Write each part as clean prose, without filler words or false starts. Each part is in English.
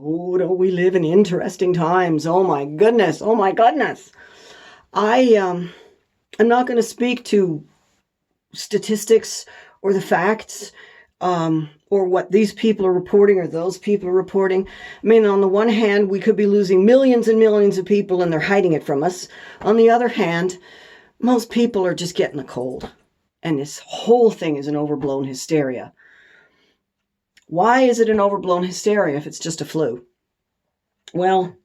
Oh, don't we live in interesting times? Oh my goodness. Oh my goodness. I'm not going to speak to statistics or the facts, or what these people are reporting or those people are reporting. I mean, on the one hand, we could be losing millions and millions of people and they're hiding it from us. On the other hand, most people are just getting a cold. And this whole thing is an overblown hysteria. Why is it an overblown hysteria if it's just a flu? Well,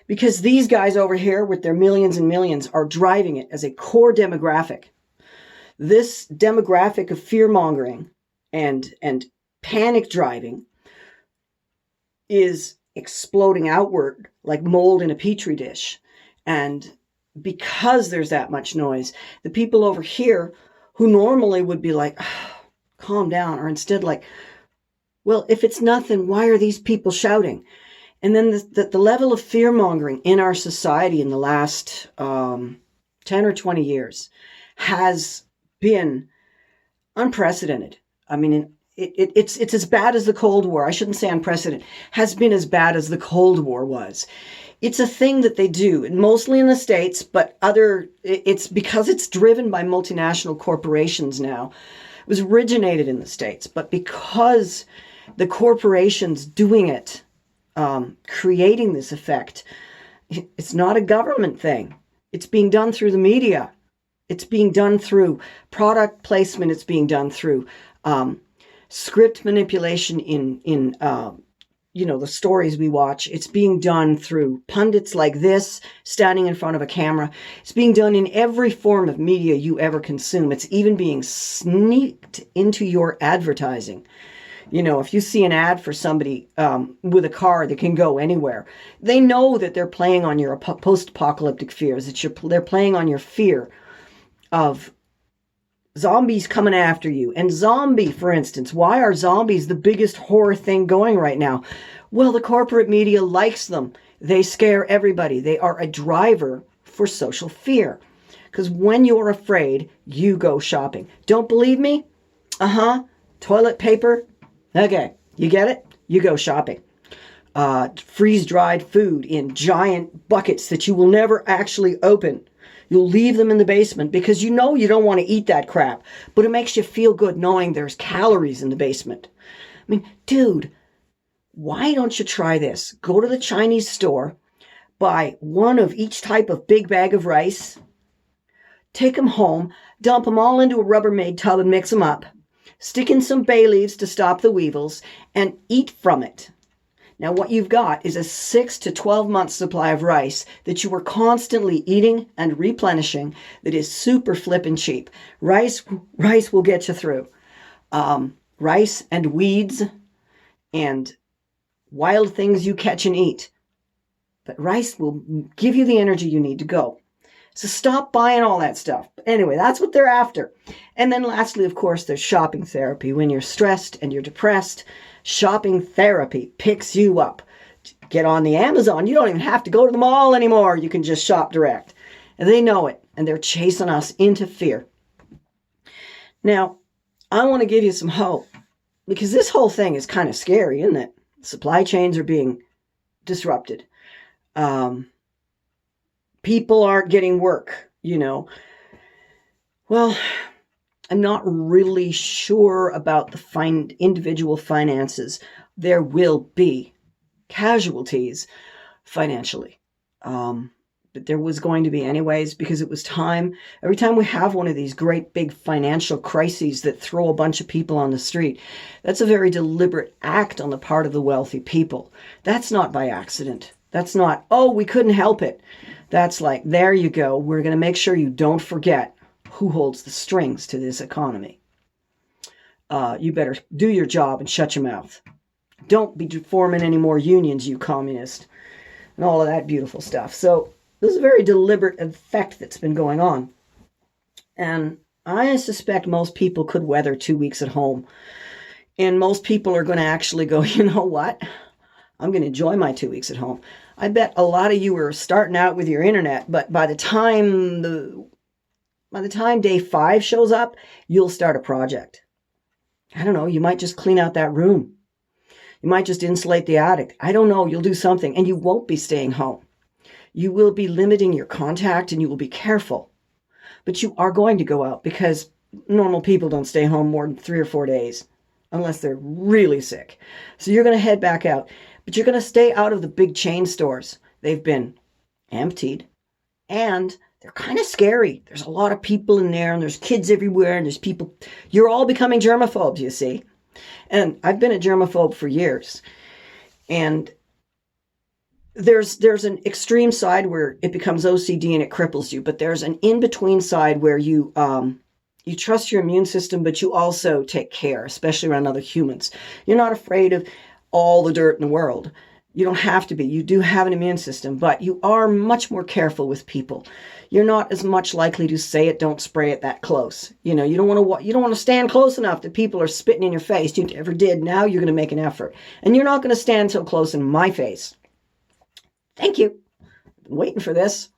because these guys over here with their millions and millions are driving it as a core demographic. This demographic of fear-mongering and panic driving is exploding outward like mold in a petri dish. And because there's that much noise, the people over here who normally would be like, oh, calm down, are instead like, well, if it's nothing, why are these people shouting? And then the level of fear-mongering in our society in the last 10 or 20 years has been unprecedented. I mean, it's as bad as the Cold War. I shouldn't say unprecedented. Has been as bad as the Cold War was. It's a thing that they do, mostly in the States, but it's because it's driven by multinational corporations now. It was originated in the States, but because the corporations doing it, creating this effect, it's not a government thing. It's being done through the media. It's being done through product placement. It's being done through script manipulation in the stories we watch. It's being done through pundits like this standing in front of a camera. It's being done in every form of media you ever consume. It's even being sneaked into your advertising. You know, if you see an ad for somebody with a car that can go anywhere, they know that they're playing on your post-apocalyptic fears, that they're playing on your fear of zombies coming after you. And zombie, for instance, why are zombies the biggest horror thing going right now? Well, the corporate media likes them. They scare everybody. They are a driver for social fear. Because when you're afraid, you go shopping. Don't believe me? Toilet paper? Okay, you get it? You go shopping. Freeze-dried food in giant buckets that you will never actually open. You'll leave them in the basement because you know you don't want to eat that crap, but it makes you feel good knowing there's calories in the basement. I mean, dude, why don't you try this? Go to the Chinese store, buy one of each type of big bag of rice, take them home, dump them all into a Rubbermaid tub and mix them up. Stick in some bay leaves to stop the weevils, and eat from it. Now what you've got is a 6 to 12 month supply of rice that you are constantly eating and replenishing that is super flippin' cheap. Rice will get you through. Rice and weeds and wild things you catch and eat. But rice will give you the energy you need to go. So stop buying all that stuff. Anyway, that's what they're after. And then lastly, of course, there's shopping therapy. When you're stressed and you're depressed, shopping therapy picks you up. Get on the Amazon. You don't even have to go to the mall anymore. You can just shop direct. And they know it. And they're chasing us into fear. Now, I want to give you some hope. Because this whole thing is kind of scary, isn't it? Supply chains are being disrupted. People aren't getting work, you know. Well, I'm not really sure about the individual finances. There will be casualties financially. But there was going to be anyways, because it was time. Every time we have one of these great big financial crises that throw a bunch of people on the street, that's a very deliberate act on the part of the wealthy people. That's not by accident. That's not, oh, we couldn't help it. That's like, there you go. We're going to make sure you don't forget who holds the strings to this economy. You better do your job and shut your mouth. Don't be forming any more unions, you communist, and all of that beautiful stuff. So this is a very deliberate effect that's been going on. And I suspect most people could weather 2 weeks at home. And most people are going to actually go, you know what? I'm going to enjoy my 2 weeks at home. I bet a lot of you are starting out with your internet, but by the time day 5 shows up, you'll start a project. I don't know, you might just clean out that room. You might just insulate the attic. I don't know. You'll do something, and you won't be staying home. You will be limiting your contact, and you will be careful. But you are going to go out, because normal people don't stay home more than 3 or 4 days unless they're really sick. So you're going to head back out, but you're going to stay out of the big chain stores. They've been emptied, and they're kind of scary. There's a lot of people in there, and there's kids everywhere, and there's people. You're all becoming germaphobes, you see. And I've been a germaphobe for years. And there's an extreme side where it becomes OCD and it cripples you, but there's an in-between side where you trust your immune system, but you also take care, especially around other humans. You're not afraid of all the dirt in the world. You don't have to be. You do have an immune system, but you are much more careful with people. You're not as much likely to say it, don't spray it that close. You don't want to stand close enough that people are spitting in your face. You never did. Now you're going to make an effort. And you're not going to stand so close in my face. Thank you. Been waiting for this.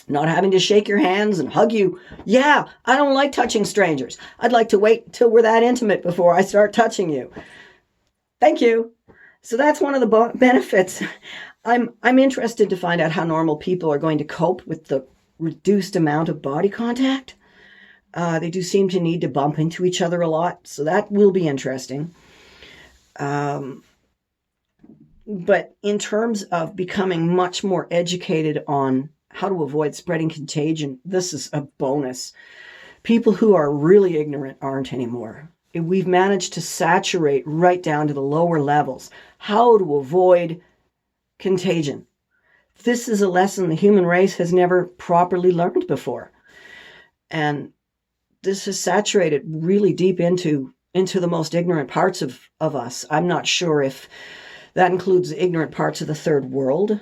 Not having to shake your hands and hug you. Yeah, I don't like touching strangers. I'd like to wait till we're that intimate before I start touching you. Thank you. So that's one of the benefits. I'm interested to find out how normal people are going to cope with the reduced amount of body contact. They do seem to need to bump into each other a lot, so that will be interesting. But in terms of becoming much more educated on how to avoid spreading contagion, this is a bonus. People who are really ignorant aren't anymore. We've managed to saturate right down to the lower levels how to avoid contagion. This is a lesson the human race has never properly learned before. And this has saturated really deep into the most ignorant parts of us. I'm not sure if that includes the ignorant parts of the third world,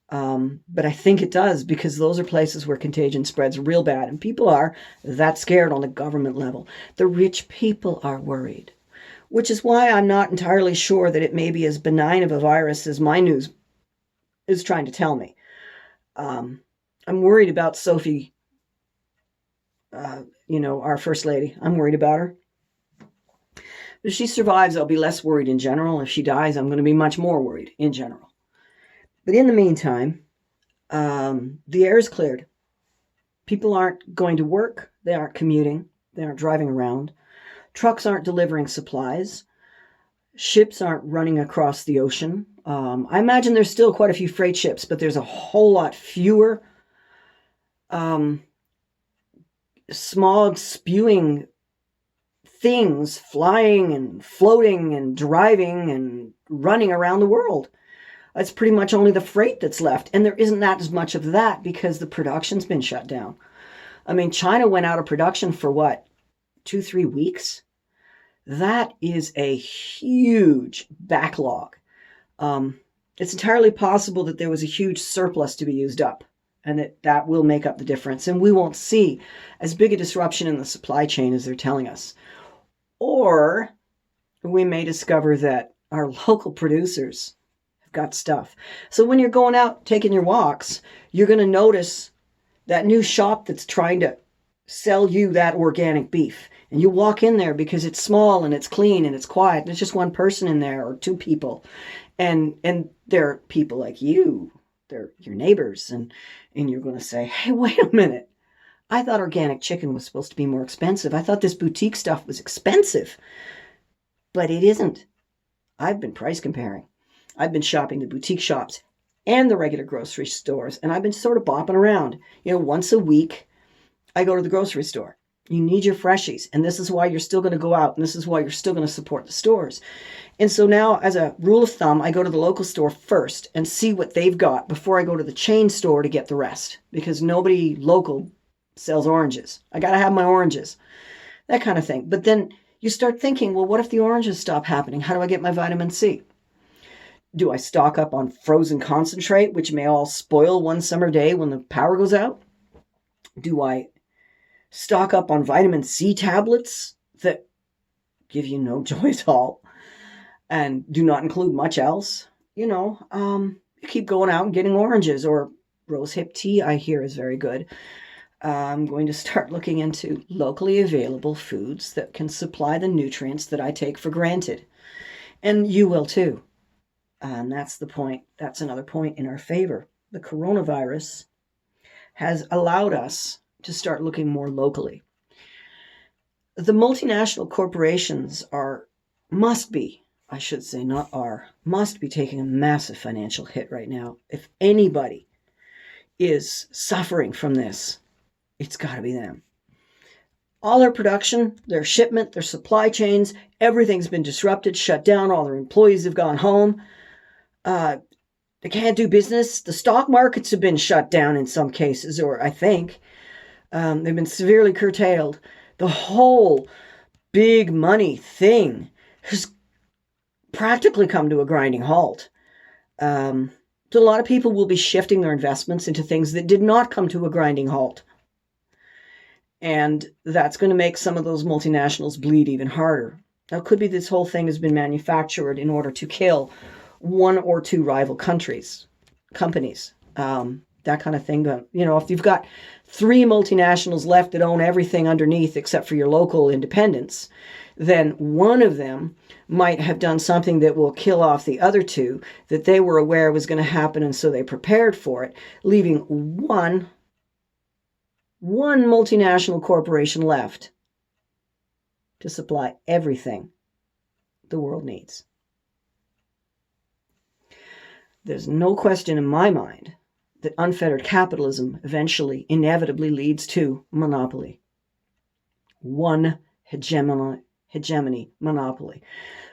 but I think it does, because those are places where contagion spreads real bad, and people are that scared on the government level. The rich people are worried, which is why I'm not entirely sure that it may be as benign of a virus as my news is trying to tell me. I'm worried about Sophie, our First Lady. I'm worried about her. If she survives, I'll be less worried in general. If she dies, I'm going to be much more worried in general. But in the meantime, the air is cleared. People aren't going to work. They aren't commuting. They aren't driving around. Trucks aren't delivering supplies. Ships aren't running across the ocean. I imagine there's still quite a few freight ships, but there's a whole lot fewer smog spewing things flying and floating and driving and running around the world. It's pretty much only the freight that's left. And there isn't that as much of that because the production's been shut down. I mean, China went out of production for what, 2-3 weeks? That is a huge backlog. It's entirely possible that there was a huge surplus to be used up, and that will make up the difference. And we won't see as big a disruption in the supply chain as they're telling us. Or we may discover that our local producers have got stuff. So when you're going out taking your walks, you're going to notice that new shop that's trying to sell you that organic beef. And you walk in there because it's small and it's clean and it's quiet. There's just one person in there or 2 people. And they're people like you. They're your neighbors. And you're going to say, hey, wait a minute. I thought organic chicken was supposed to be more expensive. I thought this boutique stuff was expensive. But it isn't. I've been price comparing. I've been shopping the boutique shops and the regular grocery stores. And I've been sort of bopping around. Once a week, I go to the grocery store. You need your freshies. And this is why you're still going to go out. And this is why you're still going to support the stores. And so now, as a rule of thumb, I go to the local store first and see what they've got before I go to the chain store to get the rest. Because nobody local sells oranges. I got to have my oranges. That kind of thing. But then you start thinking, well, what if the oranges stop happening? How do I get my vitamin C? Do I stock up on frozen concentrate, which may all spoil one summer day when the power goes out? Do I stock up on vitamin C tablets that give you no joy at all and do not include much else? You keep going out and getting oranges, or rosehip tea, I hear, is very good. I'm going to start looking into locally available foods that can supply the nutrients that I take for granted. And you will too. And that's the point. That's another point in our favor. The coronavirus has allowed us to start looking more locally. The multinational corporations must be taking a massive financial hit right now. If anybody is suffering from this, it's got to be them. All their production, their shipment, their supply chains, everything's been disrupted, shut down. All their employees have gone home. They can't do business. The stock markets have been shut down in some cases, or I think. They've been severely curtailed. The whole big money thing has practically come to a grinding halt. So a lot of people will be shifting their investments into things that did not come to a grinding halt. And that's going to make some of those multinationals bleed even harder. Now, it could be this whole thing has been manufactured in order to kill one or two rival companies, that kind of thing. If you've got 3 multinationals left that own everything underneath except for your local independents, then one of them might have done something that will kill off the other 2 that they were aware was going to happen, and so they prepared for it, leaving one multinational corporation left to supply everything the world needs. There's no question in my mind that unfettered capitalism eventually, inevitably leads to monopoly. One hegemony monopoly.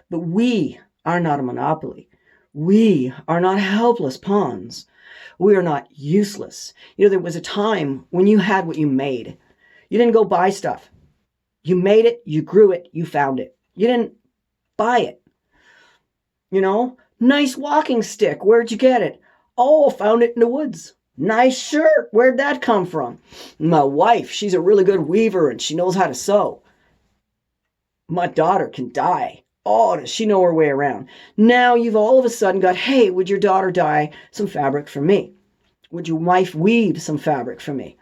But we are not a monopoly. We are not helpless pawns. We are not useless. There was a time when you had what you made. You didn't go buy stuff. You made it, you grew it, you found it. You didn't buy it. Nice walking stick. Where'd you get it? Oh, found it in the woods. Nice shirt. Where'd that come from? My wife, she's a really good weaver and she knows how to sew. My daughter can dye. Oh, does she know her way around? Now you've all of a sudden got, hey, would your daughter dye some fabric for me? Would your wife weave some fabric for me?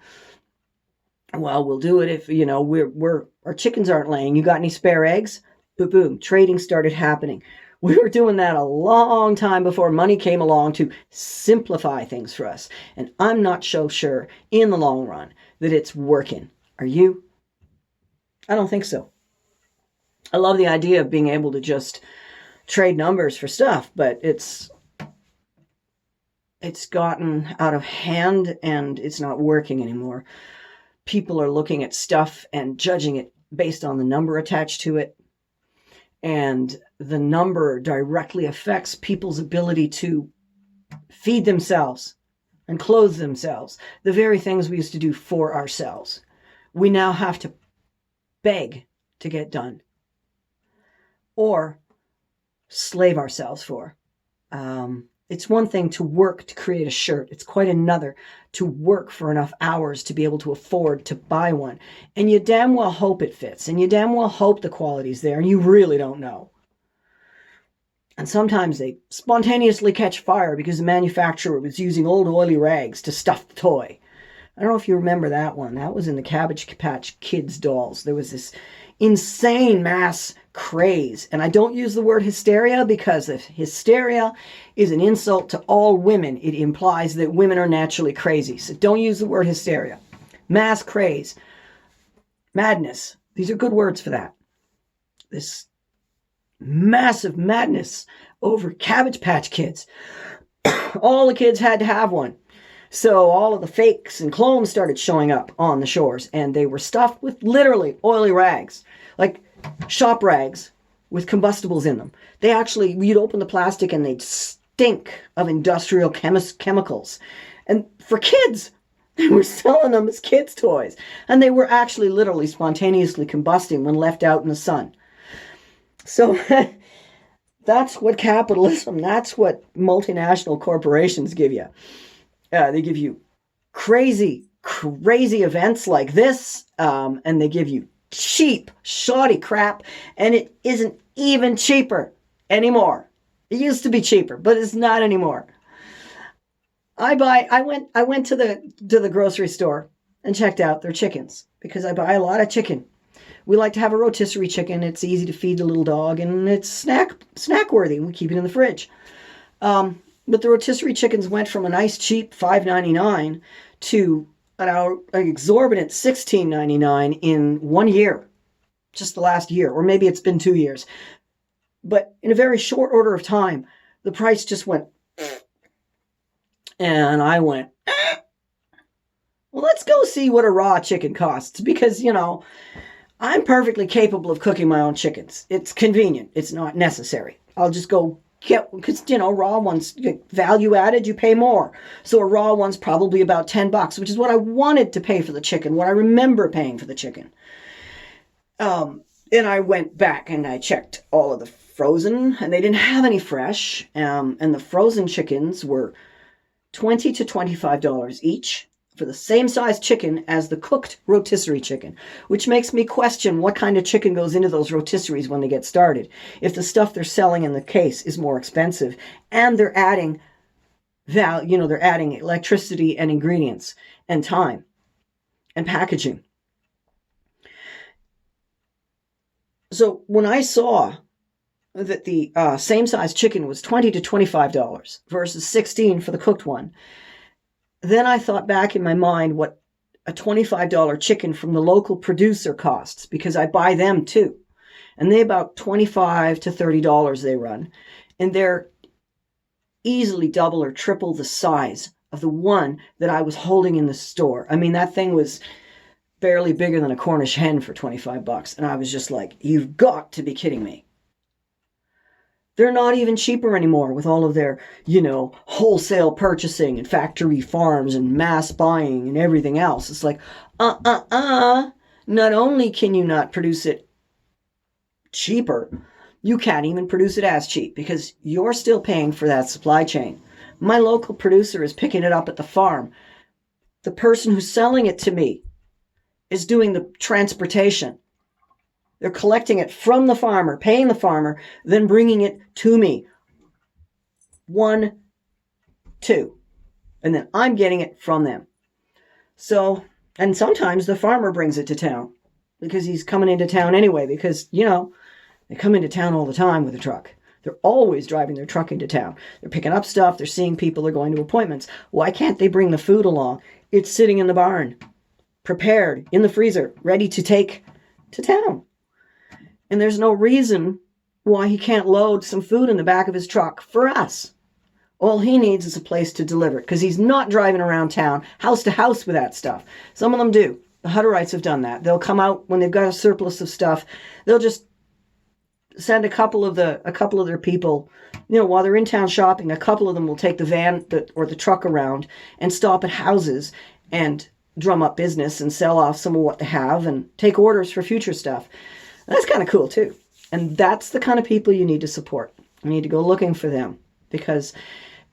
Well, we'll do it if, our chickens aren't laying. You got any spare eggs? Boom, boom. Trading started happening. We were doing that a long time before money came along to simplify things for us. And I'm not so sure in the long run that it's working. Are you? I don't think so. I love the idea of being able to just trade numbers for stuff, but it's gotten out of hand and it's not working anymore. People are looking at stuff and judging it based on the number attached to it. And the number directly affects people's ability to feed themselves and clothe themselves. The very things we used to do for ourselves, we now have to beg to get done or slave ourselves for. It's one thing to work to create a shirt. It's quite another to work for enough hours to be able to afford to buy one. And you damn well hope it fits. And you damn well hope the quality's there. And you really don't know. And sometimes they spontaneously catch fire because the manufacturer was using old oily rags to stuff the toy. I don't know if you remember that one. That was in the Cabbage Patch Kids dolls. There was this insane mass craze. And I don't use the word hysteria because if hysteria is an insult to all women, it implies that women are naturally crazy. So don't use the word hysteria. Mass craze. Madness. These are good words for that. This massive madness over Cabbage Patch Kids. All the kids had to have one. So all of the fakes and clones started showing up on the shores, and they were stuffed with literally oily rags, like shop rags with combustibles in them. They actually, you'd open the plastic and they'd stink of industrial chemicals. And for kids, they were selling them as kids' toys. And they were actually literally spontaneously combusting when left out in the sun. So that's what capitalism, that's what multinational corporations give you. They give you crazy events like this, and they give you cheap, shoddy crap, and it isn't even cheaper anymore. It used to be cheaper, but it's not anymore. I went to the grocery store and checked out their chickens because I buy a lot of chicken. We like to have a rotisserie chicken. It's easy to feed the little dog, and it's snack worthy. We keep it in the fridge. But the rotisserie chickens went from a nice cheap $5.99 to an exorbitant $16.99 in 1 year, just the last year, or maybe it's been 2 years. But in a very short order of time, the price just went, and I went, well, let's go see what a raw chicken costs, because, I'm perfectly capable of cooking my own chickens. It's convenient. It's not necessary. I'll just go get, because, raw ones, value added, you pay more. So a raw one's probably about $10, which is what I wanted to pay for the chicken, what I remember paying for the chicken. And I went back and I checked all of the frozen, and they didn't have any fresh. And the frozen chickens were $20 to $25 each for the same size chicken as the cooked rotisserie chicken, which makes me question what kind of chicken goes into those rotisseries when they get started. If the stuff they're selling in the case is more expensive, and they're adding they're adding electricity and ingredients and time and packaging. So when I saw that the same size chicken was $20 to $25 versus $16 for the cooked one, then I thought back in my mind what a $25 chicken from the local producer costs, because I buy them too. And they about $25 to $30 they run. And they're easily double or triple the size of the one that I was holding in the store. I mean, that thing was barely bigger than a Cornish hen for $25. And I was just like, you've got to be kidding me. They're not even cheaper anymore with all of their, wholesale purchasing and factory farms and mass buying and everything else. It's like, not only can you not produce it cheaper, you can't even produce it as cheap because you're still paying for that supply chain. My local producer is picking it up at the farm. The person who's selling it to me is doing the transportation. They're collecting it from the farmer, paying the farmer, then bringing it to me. 1, 2. And then I'm getting it from them. So, and sometimes the farmer brings it to town because he's coming into town anyway, because, they come into town all the time with a truck. They're always driving their truck into town. They're picking up stuff. They're seeing people. They're going to appointments. Why can't they bring the food along? It's sitting in the barn, prepared, in the freezer, ready to take to town. And there's no reason why he can't load some food in the back of his truck for us. All he needs is a place to deliver it, because he's not driving around town house to house with that stuff. Some of them do. The Hutterites have done that. They'll come out when they've got a surplus of stuff. They'll just send a couple of their people, while they're in town shopping. A couple of them will take the van or the truck around and stop at houses and drum up business and sell off some of what they have and take orders for future stuff. That's kind of cool too. And that's the kind of people you need to support. You need to go looking for them because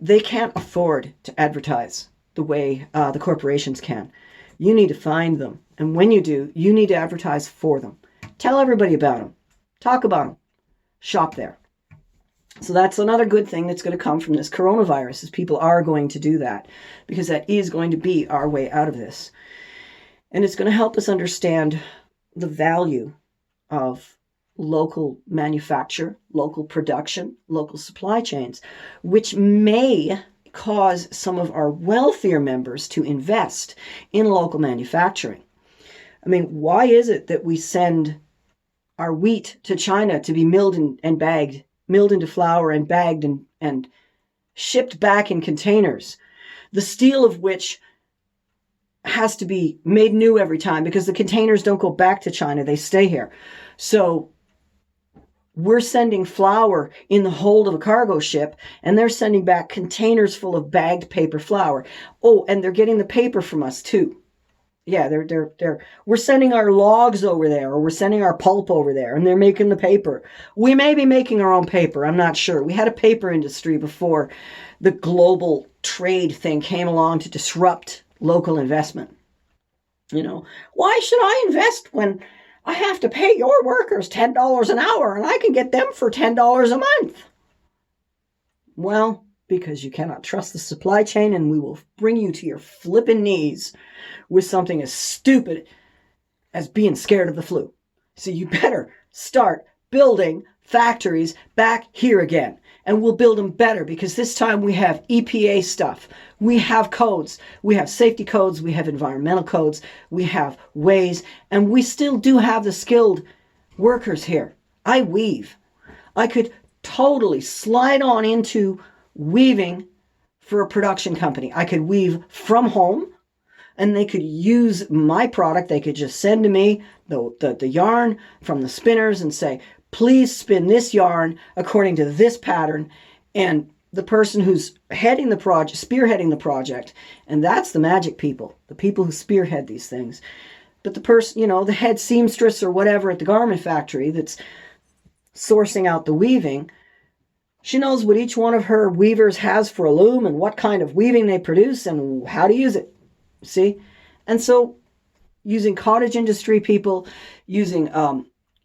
they can't afford to advertise the way the corporations can. You need to find them. And when you do, you need to advertise for them. Tell everybody about them. Talk about them. Shop there. So that's another good thing that's going to come from this coronavirus is people are going to do that because that is going to be our way out of this. And it's going to help us understand the value of local manufacture, local production, local supply chains, which may cause some of our wealthier members to invest in local manufacturing. I mean, why is it that we send our wheat to China to be milled and bagged, milled into flour and bagged and shipped back in containers, the steel of which has to be made new every time because the containers don't go back to China, they stay here. So we're sending flour in the hold of a cargo ship, and they're sending back containers full of bagged paper flour. Oh, and they're getting the paper from us too. Yeah, we're sending our logs over there, or we're sending our pulp over there, and they're making the paper. We may be making our own paper, I'm not sure. We had a paper industry before the global trade thing came along to disrupt local investment. Why should I invest when I have to pay your workers $10 an hour and I can get them for $10 a month? Well, because you cannot trust the supply chain, and we will bring you to your flippin' knees with something as stupid as being scared of the flu. So you better start building factories back here again. And we'll build them better because this time we have EPA stuff. We have codes. We have safety codes. We have environmental codes. We have ways. And we still do have the skilled workers here. I weave. I could totally slide on into weaving for a production company. I could weave from home and they could use my product. They could just send to me the yarn from the spinners and say, please spin this yarn according to this pattern. And the person who's heading the project, spearheading the project, and that's the magic people, the people who spearhead these things. But the person, you know, the head seamstress or whatever at the garment factory that's sourcing out the weaving, she knows what each one of her weavers has for a loom and what kind of weaving they produce and how to use it. See? And so using cottage industry people, using,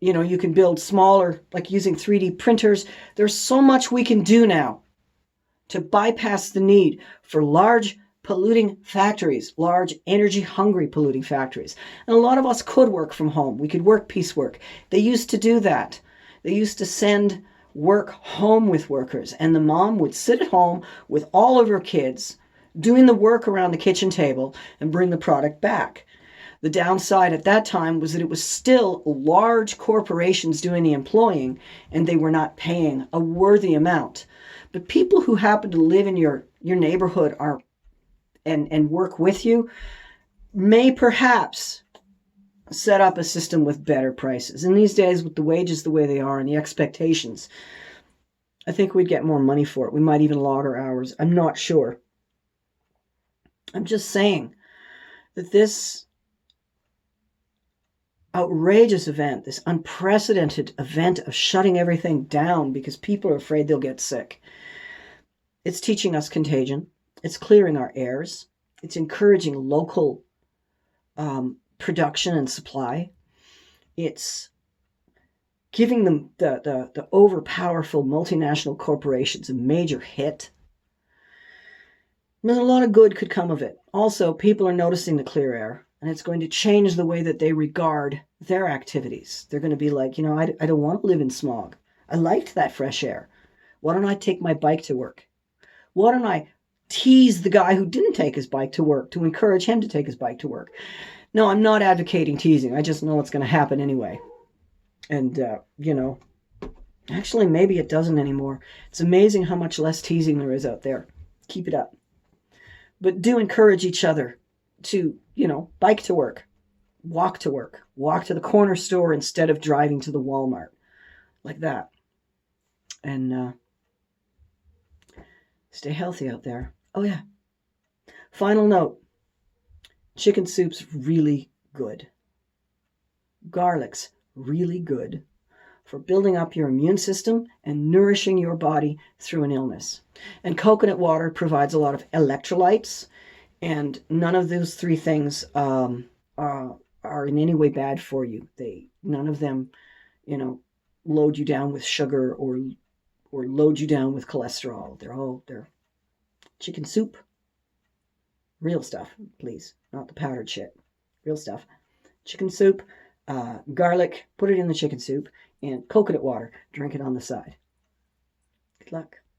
you know, you can build smaller, like using 3D printers. There's so much we can do now to bypass the need for large polluting factories, large energy hungry polluting factories. And a lot of us could work from home. We could work piecework. They used to do that. They used to send work home with workers, and the mom would sit at home with all of her kids doing the work around the kitchen table and bring the product back. The downside at that time was that it was still large corporations doing the employing, and they were not paying a worthy amount. But people who happen to live in your neighborhood are and work with you may perhaps set up a system with better prices. And these days, with the wages the way they are and the expectations, I think we'd get more money for it. We might even log our hours. I'm not sure. I'm just saying that this outrageous event, this unprecedented event of shutting everything down because people are afraid they'll get sick, it's teaching us contagion. It's clearing our airs. It's encouraging local production and supply. It's giving them the overpowerful multinational corporations a major hit. There's a lot of good could come of it. Also, people are noticing the clear air, and it's going to change the way that they regard their activities. They're going to be like, you know, I don't want to live in smog. I liked that fresh air. Why don't I take my bike to work? Why don't I tease the guy who didn't take his bike to work to encourage him to take his bike to work? No, I'm not advocating teasing. I just know it's going to happen anyway. And, you know, actually, maybe it doesn't anymore. It's amazing how much less teasing there is out there. Keep it up. But do encourage each other to, you know, bike to work, walk to the corner store instead of driving to the Walmart, like that. And stay healthy out there. Oh, yeah. Final note. Chicken soup's really good. Garlic's really good for building up your immune system and nourishing your body through an illness. And coconut water provides a lot of electrolytes, and none of those three things are in any way bad for you. None of them, you know, load you down with sugar or load you down with cholesterol. They're chicken soup. Real stuff, please, not the powdered shit. Real stuff. Chicken soup, garlic, put it in the chicken soup, and coconut water, drink it on the side. Good luck.